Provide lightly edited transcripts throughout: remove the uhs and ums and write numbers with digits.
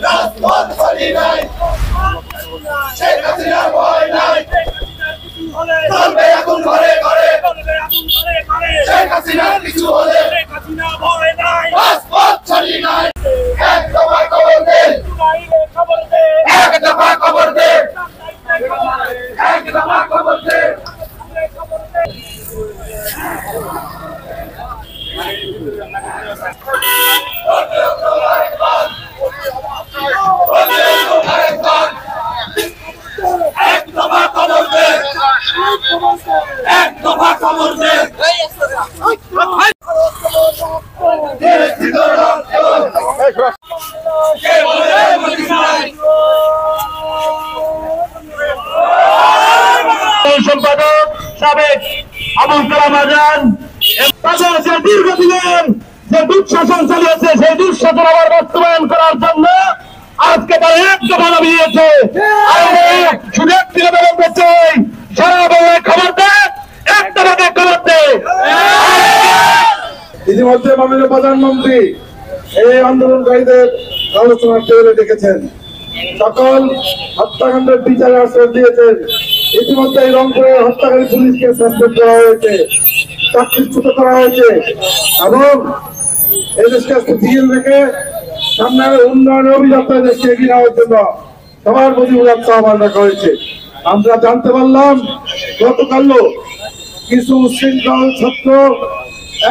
রাজপথ ছাড়ি নাই, শেখ হাসিনা ভয় নাই, চলবে এখন ঘরে ঘরে, শেখ হাসিনা কিছু হলে রাজপথ ছাড়ি নাই। এক দফা খবর দে, এক দফা খবর দে, এক দফা খবর দে। সম্পাদক সাবেক আবুল কালাম আজাদ দীর্ঘদিনের যে দুঃশাসন চালিয়েছে সেই দুঃশাসন আবার বাস্তবায়ন করার জন্য আজকে তারা এক দফা দাবি দিয়েছে। শুধু একটি কথা বলতে চাই, সারা বাংলায় খবর দেয়, এক দফাকে খবর দেয়। ইতিমধ্যে মাননীয় প্রধানমন্ত্রী এই আন্দোলনকারীদের আলোচনার টেবিলে ডেকেছেন, সকল হত্যাকাণ্ডের বিচারে আশ্বাস দিয়েছেন। ইতিমধ্যে এই রংপুরে হত্যাকারী পুলিশকে সাসপেন্ড করা হয়েছে, চাকরিচ্যুত করা হয়েছে এবং এই দেশকে স্থিতিশীল রেখে সামনের উন্নয়ন অভিযাত্রা দেশকে এগিয়ে নেওয়ার জন্য সবার প্রতি উদাত্ত আহ্বান রাখা হয়েছে। আমরা জানতে পারলাম গতকালও কিছু উচ্ছৃঙ্খল ছাত্র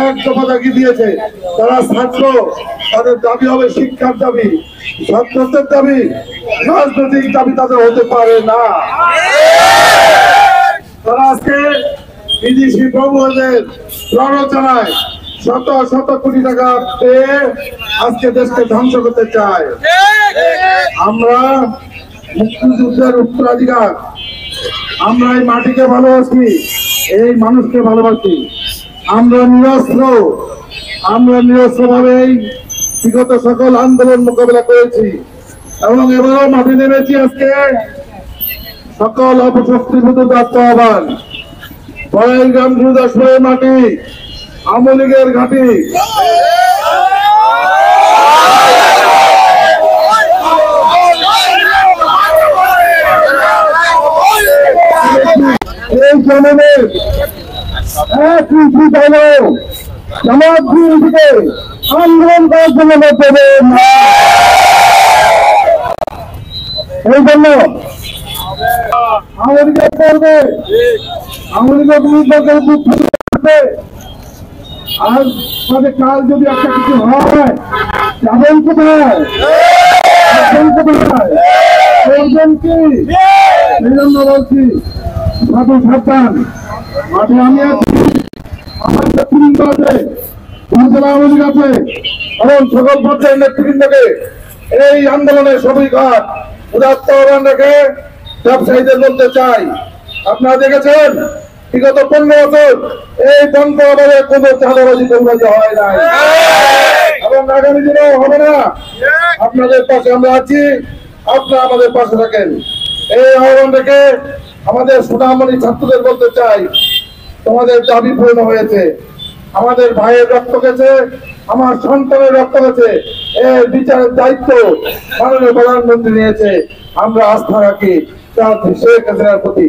এক দফা দাবি দিয়েছে। তারা ছাত্র, তাদের দাবি হবে শিক্ষার দাবি, ছাত্রদের দাবি, রাজনৈতিক দাবি তাদের হতে পারে না। তারা আজকে বিদেশি প্রভুদের প্ররোচনায় শত শত কোটি টাকা পেয়ে আজকে দেশকে ধ্বংস করতে চায়। আমরা মুক্তিযুদ্ধের উত্তরাধিকার, আমরা এই মাটিকে ভালোবাসি, এই মানুষকে ভালোবাসি। আমরা নিরস্ত্রভাবেই বিগত সকল আন্দোলন মোকাবেলা করেছি এবং এবারও মাঠে নেমেছি। আজকে সকল অপশক্তিভূত আহ্বান, বড়াইগ্রাম গুরুদাসপুরের মাটি, আওয়ামী লীগের ঘাঁটি, এই জনমের আন্দোলন করার জন্য এই জন্য আমেরিকা করবে, আমেরিকা বিরুদ্ধে আর কাল যদি একটা কিছু হয় যাবেন কোথায়, করবেন কি? সেই জন্য বলছি সাধু সাবধান, মাঠে আমি আছি, আমার নেতৃবৃন্দ আছে, উপজেলা আওয়ামী লীগ আছে এবং সকল পর্যায়ের নেতৃবৃন্দকে এই আন্দোলনের সবই ঘাট উদাত্ত আহ্বান রেখে ব্যবসায়ীদের বলতে চাই, আপনারা দেখেছেন বিগত 15 বছর এই বন্ধ আবারে কোনো চাঁদাবাজি কৌবাজি হয় নাই এবং আগামী দিনেও হবে না। আপনাদের পাশে আমরা আছি, আপনারা আমাদের পাশে থাকেন। এই আহ্বান রেখে আমাদের সোনামণি ছাত্রদের বলতে চাই, তোমাদের দাবি পূর্ণ হয়েছে, আমাদের ভাইয়ের রক্ত গেছে, আমার সন্তানের রক্ত গেছে, এর বিচারের দায়িত্ব মাননীয় প্রধানমন্ত্রী নিয়েছে। আমরা আস্থা রাখি শেখ হাসিনার প্রতি।